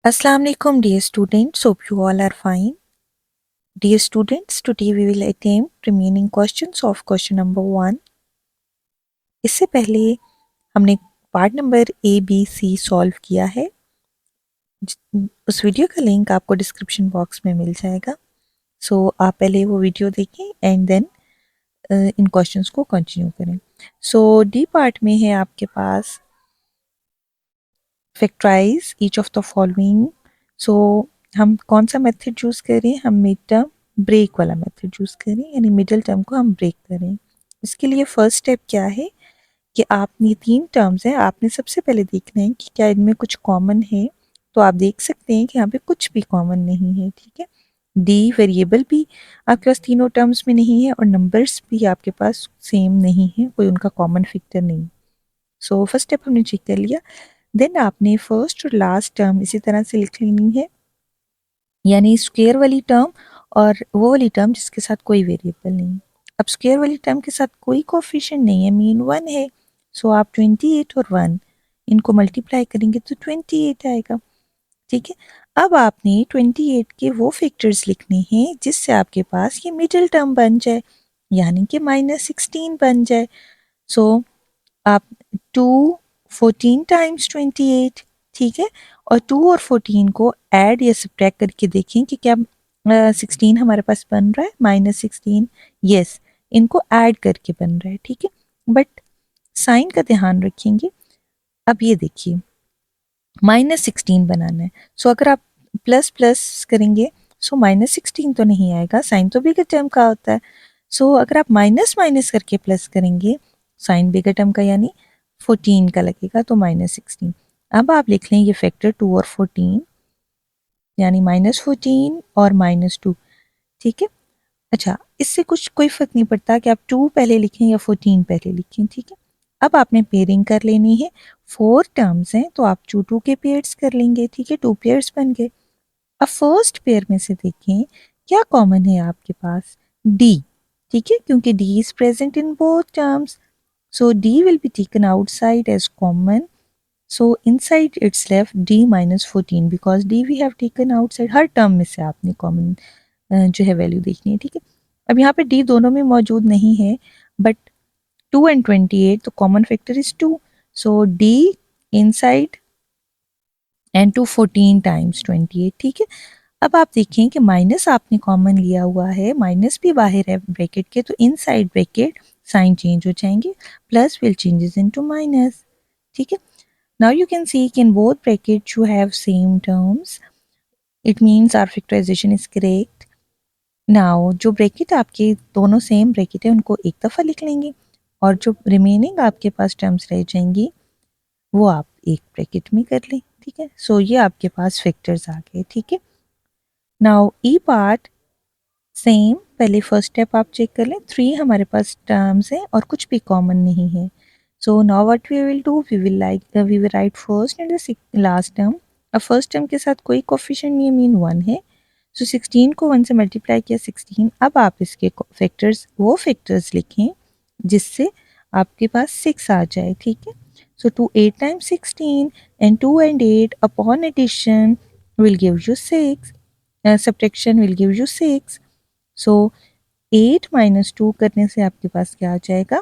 Assalamu alaikum dear students, hope you all are fine. Dear students, today we will attempt remaining questions of question number 1. इससे पहले हमने part number A B C solve किया है. उस video का link आपको description box में मिल जाएगा. सो आप पहले वो वीडियो देखें एंड देन इन क्वेश्चंस को कंटिन्यू करें. सो डी पार्ट में है आपके पास factorise each of the following. So हम कौन सा मेथड चूज़ करें? हम मिड टर्म ब्रेक वाला मेथड चूज़ करें, यानी मिडिल टर्म को हम ब्रेक करें. इसके लिए फर्स्ट स्टेप क्या है कि आपने 3 टर्म्स हैं, आपने सबसे पहले देखना है कि क्या इनमें कुछ कॉमन है. तो आप देख सकते हैं कि यहाँ पे कुछ भी कॉमन नहीं है. ठीक है, डी वेरिएबल भी आपके पास तीनों टर्म्स में नहीं है और नंबर्स भी आपके पास सेम नहीं है, कोई उनका कॉमन फैक्टर नहीं. सो फर्स्ट स्टेप हमने चेक कर लिया. देन आपने फर्स्ट और लास्ट टर्म इसी तरह से लिख लेनी है, यानी स्क्वायर वाली टर्म और वो वाली टर्म जिसके साथ कोई वेरिएबल नहीं. अब स्क्वायर वाली टर्म के साथ कोई कोफिशिएंट नहीं है, मीन 1 है. सो आप 28 और 1 इनको मल्टीप्लाई करेंगे तो 28 आएगा. ठीक है, अब आपने 28 के वो फैक्टर्स लिखने हैं जिससे आपके पास ये मिडिल टर्म बन जाए, यानी कि -16 बन जाए. सो आप 2 14 टाइम्स 28. ठीक है, और 2 और 14 को ऐड या सब्ट्रैक्ट करके देखें कि क्या 16 हमारे पास बन रहा है, -16. यस, इनको ऐड करके बन रहा है. ठीक है, बट साइन का ध्यान रखेंगे. अब ये देखिए -16 बनाना है. सो अगर आप प्लस प्लस करेंगे सो -16 तो नहीं आएगा, साइन तो बिगर टर्म का होता है. सो अगर आप माइनस माइनस करके प्लस करेंगे, साइन बिगर टर्म का यानी 14 का लगेगा, तो -16. अब आप लिख लें ये फैक्टर 2 और 14, यानी -14 और -2. ठीक है, अच्छा इससे कुछ कोई फ़र्क नहीं पड़ता कि आप 2 पहले लिखें या 14 पहले लिखें. ठीक है, अब आपने पेयरिंग कर लेनी है. 4 टर्म्स हैं तो आप 2 के पेयर्स कर लेंगे. ठीक है, 2 पेयर्स बन गए. अब फर्स्ट पेयर में से देखें क्या कॉमन है आपके पास, डी. ठीक है, क्योंकि D is present in both terms, so D will be taken outside as common. So inside it's left D -14 because D we have taken outside. हर टर्म में से आपने कॉमन जो है वैल्यू देखनी है. ठीक है, अब यहाँ पे डी दोनों में मौजूद नहीं है, बट 2 एंड 28 तो common factor is 2. So D inside and 2 14 times 28. ठीक है, अब आप देखें कि माइनस आपने कॉमन लिया हुआ है, माइनस भी बाहर है ब्रैकेट के, तो इनसाइड ब्रैकेट साइन चेंज हो जाएंगे, plus will changes into minus. ठीक है, नाउ यू कैन सी कि in both bracket you have same terms, it means our factorization is correct. Now जो ब्रैकेट आपके दोनों सेम ब्रैकेट है उनको एक दफ़ा लिख लेंगे और जो रिमेनिंग आपके पास टर्म्स रह जाएंगी वो आप एक ब्रैकेट में कर लें. ठीक है, सो ये आपके पास फैक्टर्स आ गए. ठीक है, नाउ ई पार्ट सेम, पहले फर्स्ट स्टेप आप चेक कर लें. 3 हमारे पास टर्म्स हैं और कुछ भी कॉमन नहीं है. So now what we will do, we will write first and last term. अब फर्स्ट टर्म के साथ कोई कोफिशिएंट नहीं है, मीन 1 है. सो 16 को 1 से मल्टीप्लाई किया 16. अब आप इसके फैक्टर्स वो फैक्टर्स लिखें जिससे आपके पास 6 आ जाए. ठीक है, so 2 8 times 16 and 2 and 8 upon addition will give you 6. Subtraction will give you 6. So 8 -2 करने से आपके पास क्या आ जाएगा,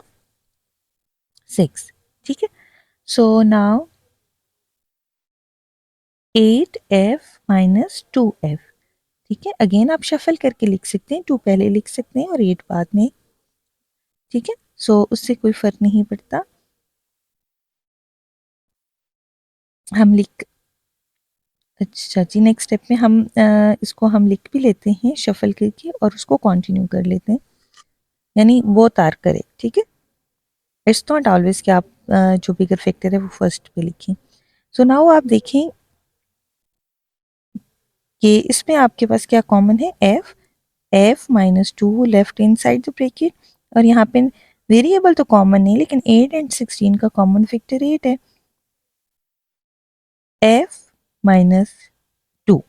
6. ठीक है, सो नाउ 8f -2f. ठीक है, अगेन आप शफल करके लिख सकते हैं, 2 पहले लिख सकते हैं और 8 बाद में. ठीक है, सो उससे कोई फर्क नहीं पड़ता. हम लिख अच्छा जी, नेक्स्ट स्टेप में हम इसको हम लिख भी लेते हैं शफल करके और उसको कंटिन्यू कर लेते हैं, यानी वो तार करें. ठीक है, इट्स नॉट ऑलवेज कि आप जो बिगर फैक्टर है वो फर्स्ट पे लिखें. सो नाउ आप देखें कि इसमें आपके पास क्या कॉमन है, f -2 left in side the bracket. और यहाँ पे वेरिएबल तो कॉमन नहीं, लेकिन 8 एंड 16 का कॉमन फैक्टर 8 है, f -2.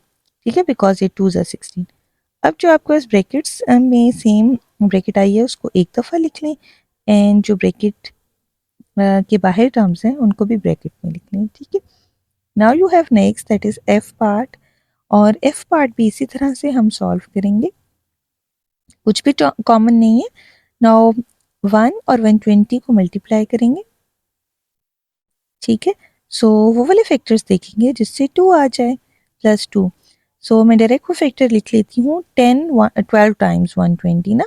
ठीक है, बिकॉज ये 2 16. अब जो आपके पास ब्रैकेट्स में सेम ब्रैकेट आई है उसको एक दफ़ा लिख लें एंड जो ब्रैकेट के बाहर टर्म्स हैं उनको भी ब्रैकेट में लिख लें. ठीक है, now you have next that is F part, और एफ पार्ट भी इसी तरह से हम सॉल्व करेंगे, कुछ भी कॉमन नहीं है। नाउ 1 और 120 को मल्टीप्लाई करेंगे, ठीक है। सो वो वाले फैक्टर्स देखेंगे जिससे 2 आ जाए, +2। सो मैं डायरेक्ट वो फैक्टर लिख लेती हूँ, 12 टाइम्स 120 ना,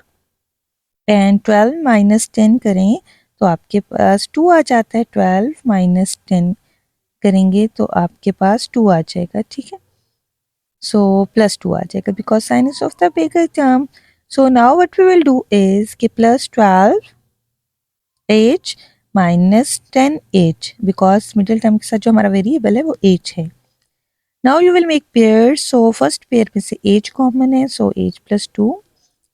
12 माइनस 10 करें तो आपके पास 2 आ जाता है, 12 माइनस 10 करेंगे तो आपके पास 2 आ जाएगा, ठीक है। सो +2 आ जाएगा because sign is of the bigger term. So now what we will do is कि +12h minus 10h, because middle term के साथ जो हमारा वेरिएबल है वो h है। Now you will make pair, so first pair में से h कॉमन है, सो h+2।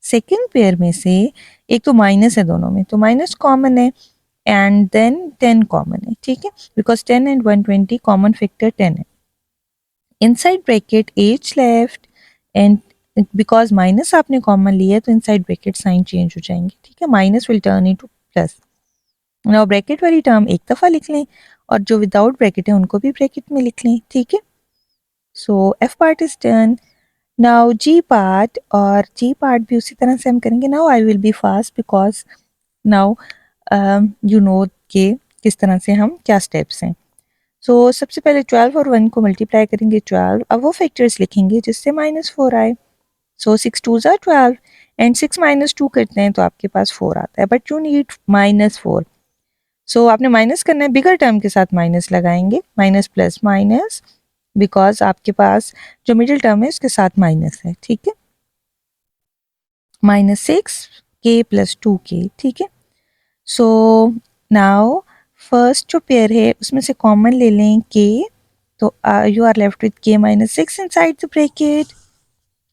सेकेंड पेयर में से एक तो माइनस है दोनों में, तो माइनस कॉमन है, एंड देन 10 कॉमन है, ठीक है, बिकॉज 10 एंड 120 कॉमन फैक्टर 10 है। Inside bracket h left, and because minus आपने कॉमन लिया तो इनसाइड ब्रैकेट साइन चेंज हो जाएंगे, ठीक है, minus will turn into plus. Now bracket वाली टर्म एक दफ़ा लिख लें और जो विदाउट ब्रैकेट है उनको भी ब्रैकेट में लिख लें, ठीक है। So F part is done. Now G part, और जी पार्ट भी उसी तरह से हम करेंगे। Now I will be fast because now you know के किस तरह से हम क्या स्टेप्स हैं। सो सबसे पहले 12 और 1 को मल्टीप्लाई करेंगे, 12, अब वो फैक्टर्स लिखेंगे जिससे -4 आए। सो 6 2 ज़ा 12 एंड 6 माइनस 2 करते हैं तो आपके पास 4 आता है, बट यू नीड -4। सो आपने माइनस करना है, बिगर टर्म के साथ माइनस लगाएंगे, माइनस प्लस माइनस, बिकॉज आपके पास जो मिडिल टर्म है उसके साथ माइनस है, ठीक है। -6k+2k, ठीक है। सो नाउ फर्स्ट जो पेयर है उसमें से कॉमन ले लें k, तो you are left with k-6 inside the bracket,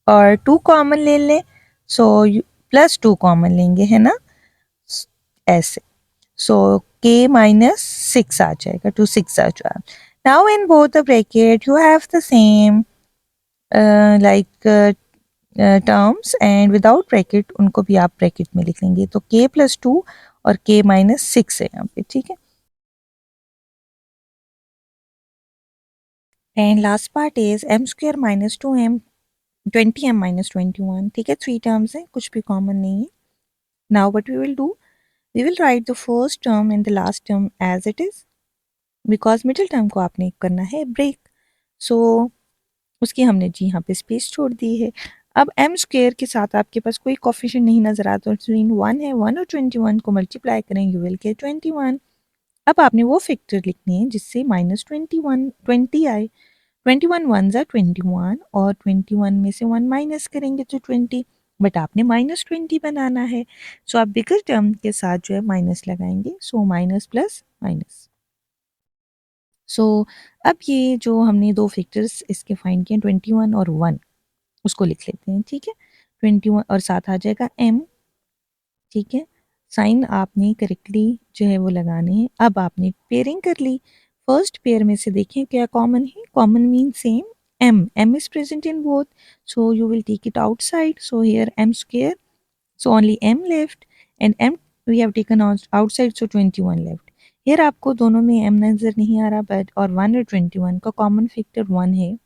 और 2 कॉमन ले लें, सो +2 कॉमन लेंगे, है ना, ऐसे। सो k-6 आ जाएगा, 2 6 आ जाएगा। Now in both the bracket you have the same like terms, and without bracket उनको भी आप ब्रैकेट में लिख लेंगे, तो k+2 और k-6 है यहाँ पे, ठीक है। And last part is m² -2m 20m -21, ठीक है, 3 टर्म्स हैं, कुछ भी कॉमन नहीं है। Now what we will do, we will write the first term and the last term as it is, because middle term को आपने करना है ब्रेक, सो उसकी हमने जी यहाँ पे स्पेस छोड़ दी है। अब m² के साथ आपके पास कोई कोफिशिएंट नहीं नजर आता, तो 1 है, 1 और 21 को मल्टीप्लाई करें यू विल गेट 21। अब आपने वो फैक्टर लिखने हैं जिससे -21 20 आए, 21 1 ज़ा 21, और 21 में से 1 माइनस करेंगे तो 20, बट आपने -20 बनाना है, सो आप बिगर टर्म के साथ जो है माइनस लगाएंगे, सो माइनस प्लस माइनस। सो अब ये जो हमने दो फैक्टर्स इसके फाइंड किए 21 और 1, उसको लिख लेते हैं, ठीक है। 21 और साथ आ जाएगा m, ठीक है। साइन आपने करेक्टली जो है वो लगाने हैं। अब आपने पेयरिंग कर ली, फर्स्ट पेयर में से देखें क्या कॉमन है, common mean same, m is present in both, so you will take it outside, so here m², so only m left, and m we have taken outside, so 21 left। here आपको दोनों में m नज़र नहीं आ रहा, but और 1 और 21 का common factor 1 है,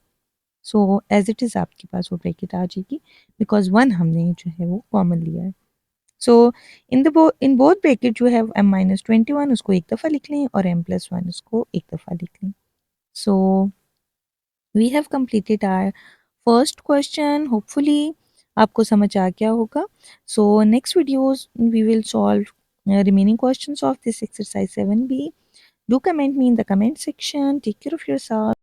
सो एज इट इज़ आपके पास वो ब्रैकेट आ जाएगी, बिकॉज 1 हमने जो है वो कॉमन लिया है। सो इन बोथ ब्रैकेट जो है m-21 उसको एक दफ़ा लिख लें और m+1 उसको एक दफ़ा लिख लें। So we have completed our first question, hopefully आपको समझ आ गया होगा। So next videos we will solve remaining questions of this exercise 7b. Do comment me in the comment section. Take care of yourself.